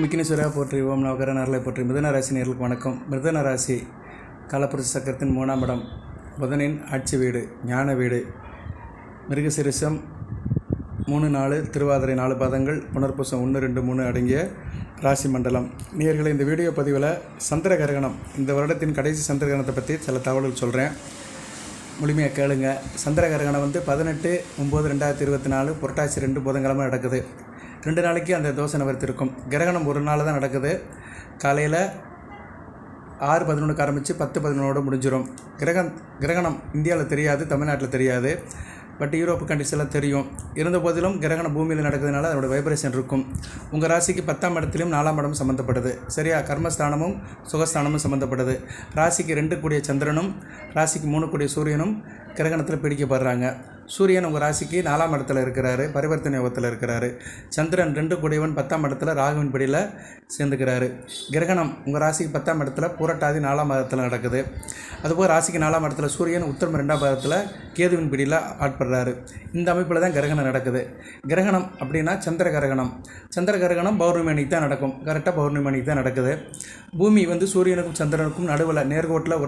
மிக்கினீஸ்வரா போற்றி ஓம் நவகர நரலை போற்றி. மிதுன ராசி நேர்களுக்கு வணக்கம். மிதுன ராசி காலப்புருஷ சக்கரத்தின் 3ஆம் இடம், புதனின் ஆட்சி வீடு, ஞான வீடு. மிருகசிரிசம் 3 4, திருவாதிரை 4 பாதங்கள், புனர்பூசம் 1 2 3 அடங்கிய ராசி மண்டலம். நேயர்களே, இந்த வீடியோ பதிவில் சந்திர கிரகணம், இந்த வருடத்தின் கடைசி சந்திர கிரகணத்தை பற்றி சில தகவல்கள் சொல்கிறேன், முழுமையாக கேளுங்க. சந்திர கிரகணம் 18/9/2024 புரட்டாசி 2 புதன்கிழமை நடக்குது. 2 நாளைக்கு அந்த தோசை நிவர்த்தி இருக்கும். கிரகணம் ஒரு நாள் தான் நடக்குது. காலையில் 6:11 ஆரம்பித்து 10:11 முடிஞ்சிடும். கிரகணம் இந்தியாவில் தெரியாது, தமிழ்நாட்டில் தெரியாது, பட் யூரோப்பு கண்ட்ரிஸில் தெரியும். இருந்த போதிலும் கிரகணம் பூமியில் நடக்கிறதுனால அதோட வைப்ரேஷன் இருக்கும். உங்கள் ராசிக்கு 10ஆம் இடத்துலையும் 4ஆம் இடம் சம்மந்தப்படுது. சரியா? கர்மஸ்தானமும் சுகஸ்தானமும் சம்மந்தப்படுது. ராசிக்கு 2 கூடிய சந்திரனும் ராசிக்கு 3 கூடிய சூரியனும் கிரகணத்தில் பிடிக்கப்படுறாங்க. சூரியன் உங்கள் ராசிக்கு 4ஆம் இடத்துல இருக்கிறாரு, பரிவர்த்தனை யோகத்தில் இருக்கிறாரு. சந்திரன் 2 கூடியவன் 10ஆம் இடத்துல ராகுவின் பிடியில் சேர்ந்துக்கிறாரு. கிரகணம் உங்கள் ராசிக்கு 10ஆம் இடத்துல புரட்டாதி 4ஆம் இடத்துல நடக்குது. அதுபோல் ராசிக்கு 4ஆம் இடத்துல சூரியன் உத்தரம் 2ஆம் பாதத்தில் கேதுவின் பிடியில் ஆட்படுறாரு. இந்த அமைப்பில் தான் கிரகணம் நடக்குது. கிரகணம் அப்படின்னா சந்திர கிரகணம். சந்திர கிரகணம் பௌர்ணமி அன்னைக்கு தான் நடக்கும். கரெக்டாக பௌர்ணமி அன்னைக்கு தான் நடக்குது. பூமி சூரியனுக்கும் சந்திரனுக்கும் நடுவில் நேர்கோட்டில்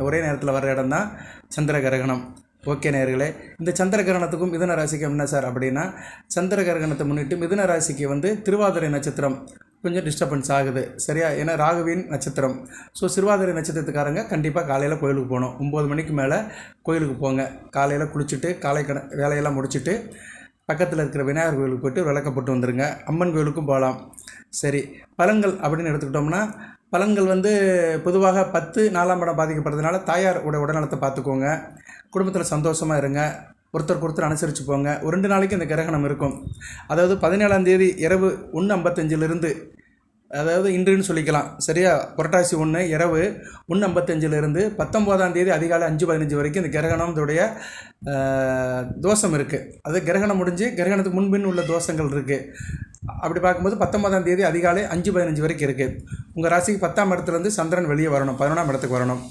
ஒரே நேரத்தில் வர்ற இடம் தான் சந்திர கிரகணம். ஓகே நேயர்களே, இந்த சந்திர கிரகணத்துக்கும் மிதுன ராசிக்கும் என்ன சார் அப்படின்னா, சந்திர கிரகணத்தை முன்னிட்டு மிதுன ராசிக்கு திருவாதிரை நட்சத்திரம் கொஞ்சம் டிஸ்டர்பன்ஸ் ஆகுது. சரியா? ஏன்னா ராகுவின் நட்சத்திரம். ஸோ திருவாதிரை நட்சத்திரத்துக்காரங்க கண்டிப்பாக காலையில் கோயிலுக்கு போகணும். 9 மணிக்கு மேலே கோயிலுக்கு போங்க. காலையில் குளிச்சுட்டு வேலையெல்லாம் முடிச்சுட்டு பக்கத்தில் இருக்கிற விநாயகர் கோயிலுக்கு போய்ட்டு விளக்கப்பட்டு வந்துடுங்க. அம்மன் கோயிலுக்கும் போகலாம். சரி, பலன்கள் அப்படின்னு எடுத்துக்கிட்டோம்னா, பலன்கள் பொதுவாக 10 4ஆம் இடம் பாதிக்கப்படுறதுனால தாயார் உடல்நலத்தை பார்த்துக்கோங்க. குடும்பத்தில் சந்தோஷமாக இருங்க. ஒருத்தருக்கு அனுசரித்து போங்க. ஒரு 2 நாளைக்கு இந்த கிரகணம் இருக்கும். அதாவது 17ஆம் தேதி இரவு 1:55 அதாவது இன்றுன்னு சொல்லிக்கலாம். சரியா? புரட்டாசி 1 இரவு 1:55 19ஆம் தேதி அதிகாலை 5:15 வரைக்கும் இந்த கிரகணத்துடைய தோஷம் இருக்குது. அது கிரகணம் முடிஞ்சு கிரகணத்துக்கு முன்பின் உள்ள தோஷங்கள் இருக்குது. அப்படி பார்க்கும்போது 19ஆம் தேதி அதிகாலை 5:15 வரைக்கும் இருக்குது. உங்கள் ராசிக்கு 10ஆம் இடத்துலேருந்து சந்திரன் வெளியே வரணும், 11ஆம் இடத்துக்கு வரணும்.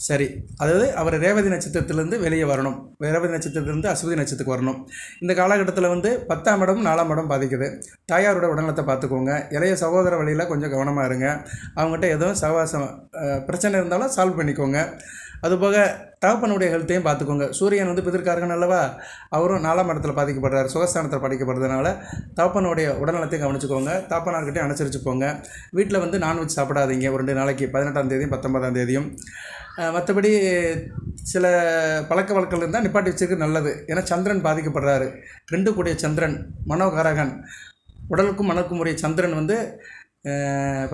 சரி, அதாவது அவர் ரேவதி நட்சத்திரத்திலேருந்து வெளியே வரணும், ரேவதி நட்சத்திரத்திலேருந்து அஸ்வினி நட்சத்திரத்துக்கு வரணும். இந்த காலகட்டத்தில் 10ஆம் இடம் 4ஆம் இடம் பாதிக்குது. தாயாரோட உடல்நலத்தை பார்த்துக்கோங்க. இளைய சகோதர வழியில் கொஞ்சம் கவனமாக இருங்க. அவங்ககிட்ட எதுவும் சகவாசம் பிரச்சனை இருந்தாலும் சால்வ் பண்ணிக்கோங்க. அதுபோக தகப்பனுடைய ஹெல்த்தையும் பார்த்துக்கோங்க. சூரியன் பிதற்காரகன் அல்லவா, அவரும் 4ஆம் இடத்துல பாதிக்கப்படுறாரு, சுகஸ்தானத்தில் பாதிக்கப்படுறதுனால தகப்பனுடைய உடல்நலத்தையும் கவனிச்சுக்கோங்க. தகப்பனார்கிட்டையும் அனுசரித்து போங்க. வீட்டில் நான்வெஜ் சாப்பிடாதீங்க ஒரு 2 நாளைக்கு, 18ஆம் தேதியும் 19ஆம் தேதியும். மற்றபடி சில பழக்க வழக்கங்கள் இருந்தால் நிப்பாட்டி வச்சுருக்கு நல்லது. ஏன்னா சந்திரன் பாதிக்கப்படுறாரு. 2 கூடிய சந்திரன் மனோகாரகன், உடலுக்கும் மனக்கும் உரிய சந்திரன்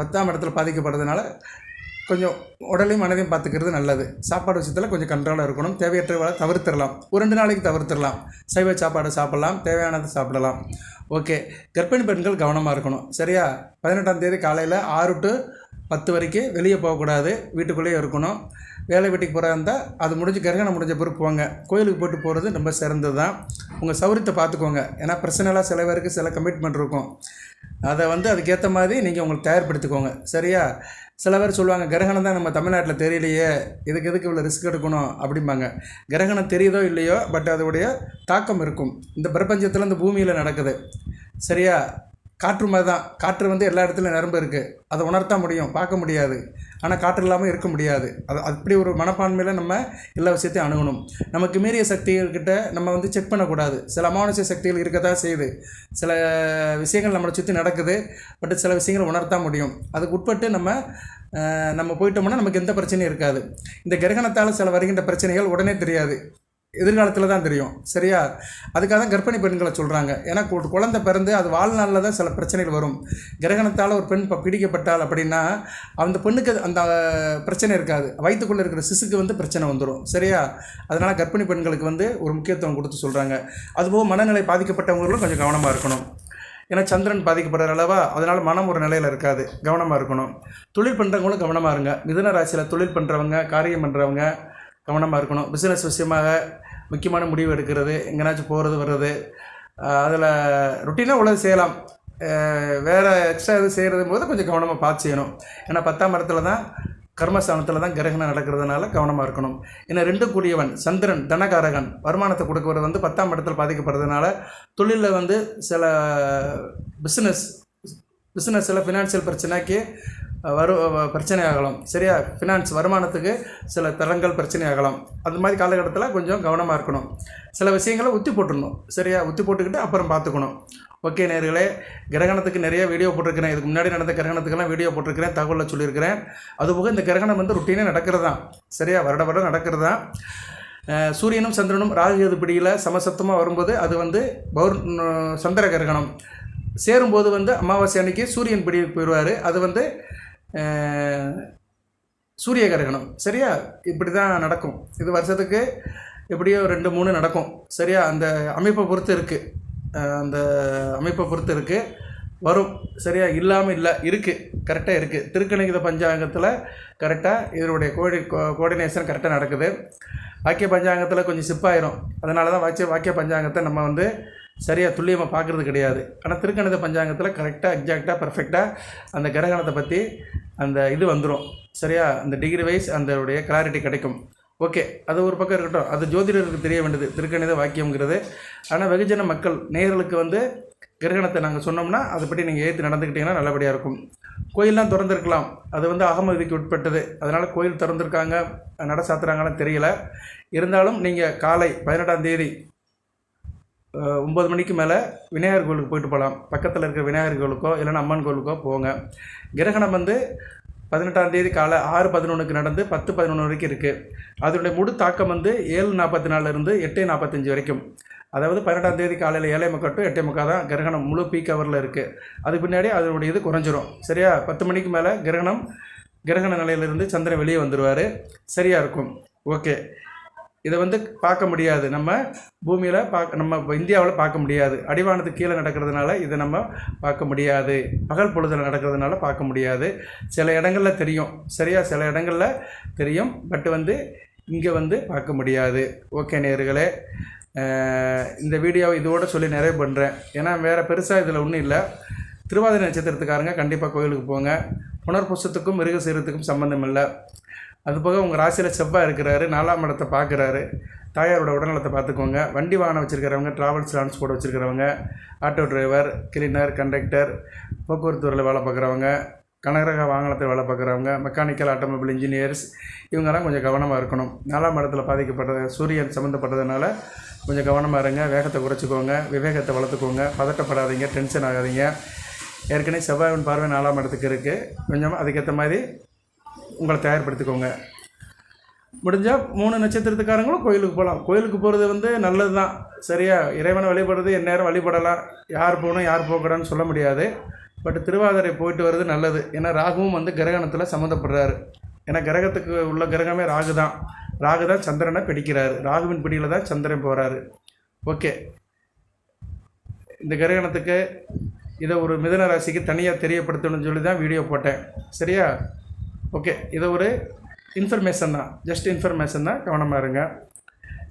10ஆம் இடத்துல பாதிக்கப்படுறதுனால கொஞ்சம் உடலையும் மனதையும் பார்த்துக்கிறது நல்லது. சாப்பாடு விஷயத்தில் கொஞ்சம் கண்ட்ரோலாக இருக்கணும். தேவையற்றவரை தவிர்த்திடலாம். ஒரு 2 நாளைக்கு தவிர்த்திடலாம். சைவ சாப்பாடு சாப்பிட்லாம், தேவையானதை சாப்பிடலாம். ஓகே, கர்ப்பிணி பெண்கள் கவனமாக இருக்கணும். சரியா? 18ஆம் தேதி காலையில் 6 to 10 வரைக்கும் வெளியே போகக்கூடாது, வீட்டுக்குள்ளேயே இருக்கணும். வேலை வீட்டுக்கு போகிறா இருந்தால் அது முடிஞ்சு கிரகணம் முடிஞ்ச பிறகு போங்க. கோயிலுக்கு போட்டு போகிறது ரொம்ப சிறந்தது தான். உங்கள் சௌரியத்தை பார்த்துக்கோங்க. ஏன்னா பிரச்சனைலாம் சில பேருக்கு சில கமிட்மெண்ட் இருக்கும். அதை அதுக்கேற்ற மாதிரி நீங்கள் உங்களுக்கு தயார்படுத்திக்கோங்க. சரியா? சில பேர் சொல்லுவாங்க, கிரகணம் தான் நம்ம தமிழ்நாட்டில் தெரியலையே, எதுக்கு இவ்வளோ ரிஸ்க் எடுக்கணும் அப்படிம்பாங்க. கிரகணம் தெரியுதோ இல்லையோ, பட் அதோடைய தாக்கம் இருக்கும். இந்த பிரபஞ்சத்தில் இந்த பூமியில் நடக்குது. சரியா? காற்று மாதிரி தான். காற்று எல்லா இடத்துலையும் நிரம்ப இருக்குது. அதை உணர்த்த முடியும், பார்க்க முடியாது. ஆனால் காற்று இல்லாமல் இருக்க முடியாது. அப்படி ஒரு மனப்பான்மையில் நம்ம எல்லா விஷயத்தையும் அணுகணும். நமக்கு மீறிய சக்திகள்கிட்ட நம்ம செக் பண்ணக்கூடாது. சில அமானுஷ சக்திகள் இருக்க தான் செய்யுது. சில விஷயங்கள் நம்மளை சுற்றி நடக்குது, பட் சில விஷயங்கள் உணர்த்த முடியும். அதுக்கு உட்பட்டு நம்ம போயிட்டோம்னா நமக்கு எந்த பிரச்சனையும் இருக்காது. இந்த கிரகணத்தால் சில வருகின்ற பிரச்சனைகள் உடனே தெரியாது, எதிர்காலத்தில் தான் தெரியும். சரியா? அதுக்காக தான் கர்ப்பிணி பெண்களை சொல்கிறாங்க. ஏன்னா குழந்தை பிறந்து அது வாழ்நாளில் தான் சில பிரச்சனைகள் வரும். கிரகணத்தால் ஒரு பெண் பிடிக்கப்பட்டால் அப்படின்னா அந்த பெண்ணுக்கு அந்த பிரச்சனை இருக்காது, வயிற்றுக்குள்ளே இருக்கிற சிசுக்கு பிரச்சனை வந்துடும். சரியா? அதனால் கர்ப்பிணி பெண்களுக்கு ஒரு முக்கியத்துவம் கொடுத்து சொல்கிறாங்க. அதுபோக மனநிலை பாதிக்கப்பட்டவங்களும் கொஞ்சம் கவனமாக இருக்கணும். ஏன்னா சந்திரன் பாதிக்கப்படுற அளவா, அதனால் மனம் ஒரு நிலையில் இருக்காது, கவனமாக இருக்கணும். தொழில் பண்ணுறவங்களும் கவனமாக இருங்க. மிதுன ராசியில் தொழில் பண்ணுறவங்க, காரியம் பண்ணுறவங்க கவனமாக இருக்கணும். பிஸ்னஸ் விஷயமாக முக்கியமான முடிவு எடுக்கிறது, எங்கேனாச்சும் போகிறது வர்றது, அதில் ருட்டீனாக உள்ளது செய்யலாம். வேறு எக்ஸ்ட்ரா எது செய்கிறது போது கொஞ்சம் கவனமாக பார்த்து செய்யணும். ஏன்னா 10ஆம் இடத்துல தான் கர்மஸ்தானத்தில் தான் கிரகணம் நடக்கிறதுனால கவனமாக இருக்கணும். ஏன்னா 2 கூடியவன் சந்திரன் தனகாரகன், வருமானத்தை கொடுக்கறது 10ஆம் இடத்தில் பாதிக்கப்படுறதுனால தொழிலில் சில பிஸ்னஸ் பிஸ்னஸில் ஃபினான்ஷியல் பிரச்சனைக்கு பிரச்சனை ஆகலாம். சரியா, ஃபினான்ஸ் வருமானத்துக்கு சில தரங்கள் பிரச்சனை ஆகலாம். அந்த மாதிரி காலகட்டத்தில் கொஞ்சம் கவனமாக இருக்கணும். சில விஷயங்களை உத்தி போட்டுடணும். சரியா, உத்தி போட்டுக்கிட்டு அப்புறம் பார்த்துக்கணும். ஓகே நேயர்களே, கிரகணத்துக்கு நிறைய வீடியோ போட்டிருக்கிறேன். இதுக்கு முன்னாடி நடந்த கிரகணத்துக்கெல்லாம் வீடியோ போட்டிருக்கிறேன், தகவலை சொல்லியிருக்கிறேன். அதுபோக இந்த கிரகணம் வந்து ருட்டீனே நடக்கிறது தான். சரியா, வருடம் நடக்கிறது தான். சூரியனும் சந்திரனும் ராகு கேது பிடியில் சமசப்தமாக வரும்போது அது வந்து சந்திர கிரகணம். சேரும்போது வந்து அமாவாசை அன்னைக்கு சூரியன் பிடிக்கு போயிடுவார். அது வந்து சூரிய கிரகணம். சரியா, இப்படி தான் நடக்கும். இது வருஷத்துக்கு எப்படியோ 2-3 நடக்கும். சரியா, அந்த அமைப்பை பொறுத்து இருக்குது. அந்த அமைப்பை பொறுத்து இருக்குது, வரும். சரியா, இல்லாமல் இல்லை, இருக்குது, கரெக்டாக இருக்குது. திருக்கணித பஞ்சாங்கத்தில் கரெக்டாக இதனுடைய கோஆர்டினேஷன் கரெக்டாக நடக்குது. வாக்கிய பஞ்சாங்கத்தில் கொஞ்சம் சிப்பாயிரும். அதனால தான் வாக்கிய பஞ்சாங்கத்தை நம்ம வந்து சரியாக துல்லியமாக பார்க்குறது கிடையாது. ஆனால் திருக்கணித பஞ்சாங்கத்தில் கரெக்டாக எக்ஸாக்டாக பர்ஃபெக்டாக அந்த கிரகணத்தை பற்றி அந்த இது வந்துடும். சரியா, அந்த டிகிரி வைஸ் அதனுடைய கிளாரிட்டி கிடைக்கும். ஓகே, அது ஒரு பக்கம் இருக்கட்டும். அது ஜோதிடருக்கு தெரிய வேண்டியது திருக்கணித வாக்கியம்ங்கிறது. ஆனால் வெகுஜன மக்கள் நேயர்களுக்கு வந்து கிரகணத்தை நாங்கள் சொன்னோம்னா அதை பற்றி நீங்கள் ஏற்று நடந்துக்கிட்டிங்கன்னா நல்லபடியாக இருக்கும். கோயிலெலாம் திறந்துருக்கலாம், அது வந்து அகம விதிக்கு உட்பட்டது. அதனால் கோயில் திறந்துருக்காங்க, நட சாத்துறாங்கன்னு தெரியல. இருந்தாலும் நீங்கள் காலை 18ஆம் தேதி 9 மணிக்கு மேலே விநாயகர் கோவிலுக்கு போயிட்டு போகலாம். பக்கத்தில் இருக்கிற விநாயகர் கோவிலுக்கோ இல்லைன்னா அம்மன் கோவிலுக்கோ போங்க. கிரகணம் வந்து 18ஆம் தேதி காலை 6:11க்கு நடந்து 10:11 வரைக்கும் இருக்குது. அதனுடைய முழு தாக்கம் வந்து 7:44 8:45 வரைக்கும். அதாவது 18ஆம் தேதி காலையில் 7:45 to 8:45 தான் கிரகணம் முழு பீக் ஹவரில் இருக்குது. அதுக்கு பின்னாடி அதனுடைய இது குறைஞ்சிரும். சரியா, 10 மணிக்கு மேலே கிரகண நிலையிலிருந்து சந்திரன் வெளியே வந்துடுவார். சரியாக இருக்கும். ஓகே, இதை வந்து பார்க்க முடியாது, நம்ம பூமியில் நம்ம இந்தியாவில் பார்க்க முடியாது. அடிவானத்துக்கு கீழே நடக்கிறதுனால இதை நம்ம பார்க்க முடியாது. பகல் பொழுதில் நடக்கிறதுனால பார்க்க முடியாது. சில இடங்களில் தெரியும். சரியா, சில இடங்களில் தெரியும், பட் வந்து இங்கே வந்து பார்க்க முடியாது. ஓகே நேயர்களே, இந்த வீடியோவை இதோடு சொல்லி நிறைவு பண்ணுறேன். ஏன்னா வேறு பெருசாக இதில் ஒன்றும் இல்லை. திருவாதிரை நட்சத்திரத்துக்காரங்க கண்டிப்பாக கோயிலுக்கு போங்க. புனர்பூசத்துக்கும் மிருகசீரத்துக்கும் சம்மந்தம் இல்லை. அதுபோக உங்கள் ராசியில் செவ்வாய் இருக்கிறாரு, 4ஆம் இடத்தை பார்க்குறாரு. தாயாரோட உடல்நலத்தை பார்த்துக்கோங்க. வண்டி வாகனம் வச்சுருக்கிறவங்க, ட்ராவல்ஸ் டிரான்ஸ்போர்ட் வச்சுருக்கிறவங்க, ஆட்டோ டிரைவர், கிளீனர், கண்டக்டர், போக்குவரத்து துறையில் வேலை பார்க்குறவங்க, கனரக வாகனத்தில் வேலை பார்க்குறவங்க, மெக்கானிக்கல், ஆட்டோமொபைல் இன்ஜினியர்ஸ், இவங்கெல்லாம் கொஞ்சம் கவனமாக இருக்கணும். 4ஆம் இடத்துல பாதிக்கப்பட்டது சூரியன் சம்மந்தப்பட்டதுனால கொஞ்சம் கவனமாக இருங்க. வேகத்தை குறைச்சிக்கோங்க, விவேகத்தை வளர்த்துக்கோங்க, பதட்டப்படாதீங்க, டென்ஷன் ஆகாதீங்க. ஏற்கனவே செவ்வாயின் பார்வை 4ஆம் இடத்துக்கு இருக்குது. கொஞ்சம் அதுக்கேற்ற மாதிரி உங்களை தயார்படுத்திக்கோங்க. முடிஞ்சால் 3 நட்சத்திரத்துக்காரங்களும் கோயிலுக்கு போகலாம். கோயிலுக்கு போகிறது வந்து நல்லது தான். சரியா, இறைவனை வழிபடுறது எந்நேரம் வழிபடலாம். யார் போகணும் யார் போகக்கூடாதுன்னு சொல்ல முடியாது. பட் திருவாதிரை போயிட்டு வர்றது நல்லது. ஏன்னா ராகுவும் வந்து கிரகணத்தில் சம்மந்தப்படுறாரு. ஏன்னா கிரகத்துக்கு உள்ள கிரகமே ராகு தான். ராகு தான் சந்திரனை பிடிக்கிறாரு. ராகுவின் பிடியில் தான் சந்திரன் போகிறாரு. ஓகே, இந்த கிரகணத்துக்கு இதை ஒரு மிதுன ராசிக்கு தனியாக தெரியப்படுத்தணும்னு சொல்லி தான் வீடியோ போட்டேன். சரியா, ஓகே, இதை ஒரு இன்ஃபர்மேஷன் தான், ஜஸ்ட் இன்ஃபர்மேஷன் தான். கவனமாக இருங்க.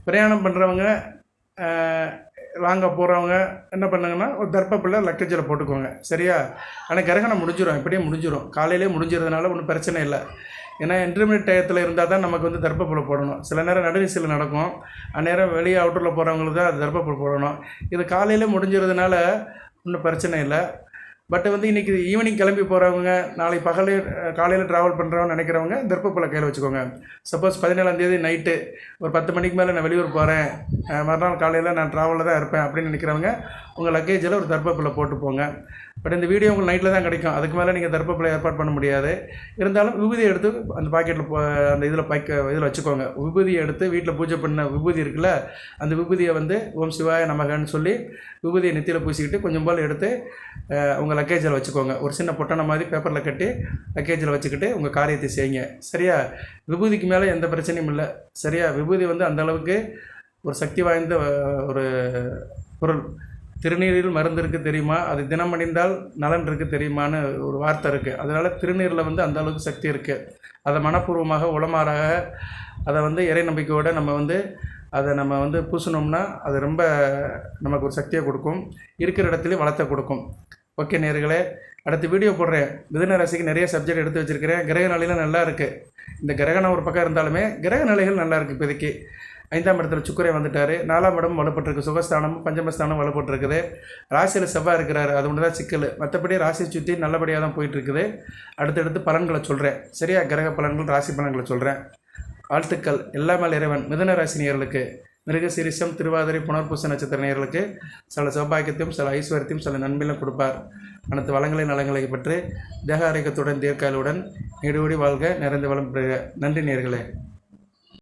பிரயாணம் பண்ணுறவங்க, லாங்காக போகிறவங்க என்ன பண்ணுங்கன்னா ஒரு தர்ப்பப்பிள்ளை லக்கேஜில் போட்டுக்கோங்க. சரியா, ஆனால் கிரகணம் முடிஞ்சிடும், எப்படியே முடிஞ்சிடும். காலையிலே முடிஞ்சிறதுனால ஒன்றும் பிரச்சனை இல்லை. ஏன்னா இன்டர்மீடியட் டயத்தில் இருந்தால் தான் நமக்கு வந்து தர்ப்பப்புழை போடணும். சில நேரம் நடுநிசையில் நடக்கும், அந்நேரம் வெளியே அவுட்டரில் போகிறவங்களுக்கு தான் அது தர்ப்பப்புழை போடணும். இது காலையிலே முடிஞ்சிறதுனால ஒன்றும் பிரச்சனை இல்லை. பட் வந்து இன்றைக்கி ஈவினிங் கிளம்பி போகிறவங்க, நாளைக்கு காலையில் ட்ராவல் பண்ணுறவங்க நினைக்கிறவங்க தர்ப்பப்புழை கையில் வச்சுக்கோங்க. சப்போஸ் 17ஆம் தேதி நைட்டு ஒரு 10 மணிக்கு மேலே நான் வெளியூர் போகிறேன், மறுநாள் காலையில் நான் ட்ராவலில் தான் இருப்பேன் அப்படின்னு நினைக்கிறவங்க உங்கள் லக்கேஜில் ஒரு தர்ப்பப்புழை போட்டு போங்க. பட் இந்த வீடியோ உங்களுக்கு நைட்டில் தான் கிடைக்கும். அதுக்கு மேலே நீங்கள் தர்ப்பப்புழை ஏற்பாடு பண்ண முடியாது. இருந்தாலும் விபூதியை எடுத்து அந்த பாக்கெட்டில் அந்த இதில் வச்சுக்கோங்க. விபூதியை எடுத்து வீட்டில் பூஜை பண்ண விபூதி இருக்குல்ல, அந்த விபூதியை வந்து ஓம் சிவாய நமகன்னு சொல்லி விபூதியை நெத்தியில் பூசிக்கிட்டு கொஞ்சம் போல் எடுத்து உங்கள் லக்கேஜில் வச்சுக்கோங்க. ஒரு சின்ன பொட்டனை மாதிரி பேப்பரில் கட்டி லக்கேஜில் வச்சுக்கிட்டு உங்கள் காரியத்தை செய்யுங்க. சரியா, விபூதிக்கு மேலே எந்த பிரச்சனையும் இல்லை. சரியா, விபூதி வந்து அந்தளவுக்கு ஒரு சக்தி வாய்ந்த ஒரு பொருள். திருநீரில் மருந்து இருக்குது தெரியுமா, அது தினம் அணிந்தால் நலன் இருக்குது தெரியுமான்னு ஒரு வார்த்தை இருக்குது. அதனால் திருநீரில் வந்து அந்த அளவுக்கு சக்தி இருக்குது. அதை மனப்பூர்வமாக உளமாறாக அதை வந்து இறை நம்பிக்கையோடு நம்ம வந்து பூசினோம்னா அது ரொம்ப நமக்கு ஒரு சக்தியை கொடுக்கும், இருக்கிற இடத்துலையும் வளத்தை கொடுக்கும். ஓகே நேயர்களே, அடுத்த வீடியோ போடுறேன். மிதுன ராசிக்கு நிறைய சப்ஜெக்ட் எடுத்து வச்சுருக்கிறேன். கிரக நிலையில் நல்லா இருக்குது. இந்த கிரகணம் ஒரு பக்கம் இருந்தாலுமே கிரக நிலைகள் நல்லா இருக்குது. இப்போதைக்கு 5ஆம் இடத்துல சுக்கிரன் வந்துட்டார். 4ஆம் இடம் வலுப்பட்டிருக்கு. சுகஸ்தானமும் பஞ்சமஸ்தானம் வலுப்பட்டிருக்குது. ராசியில் செவ்வாய் இருக்கிறாரு. அது ஒன்று தான் சிக்கல். மற்றபடி ராசியை சுற்றி நல்லபடியாக தான் போயிட்டுருக்குது. அடுத்தடுத்து பலன்களை சொல்கிறேன். சரியா? கிரக பலன்கள், ராசி பலன்களை சொல்கிறேன். வாழ்த்துக்கள். எல்லாமல் இறைவன் மிதுன ராசி நேயர்களுக்கு, மிருகசீரிஷம், திருவாதிரை, புனர்பூச நட்சத்திர நேயர்களுக்கு சில சௌபாகியத்தையும் சில ஐஸ்வர்யத்தையும் சில நன்மையிலும் கொடுப்பார். அனைத்து வளங்களை நலங்களை பெற்று தேக ஆரோக்கியத்துடன் தீர்க்காயலுடன் நீடூடி வாழ்க, நிறைந்த வளம் பெறுக. நன்றி நேயர்களே.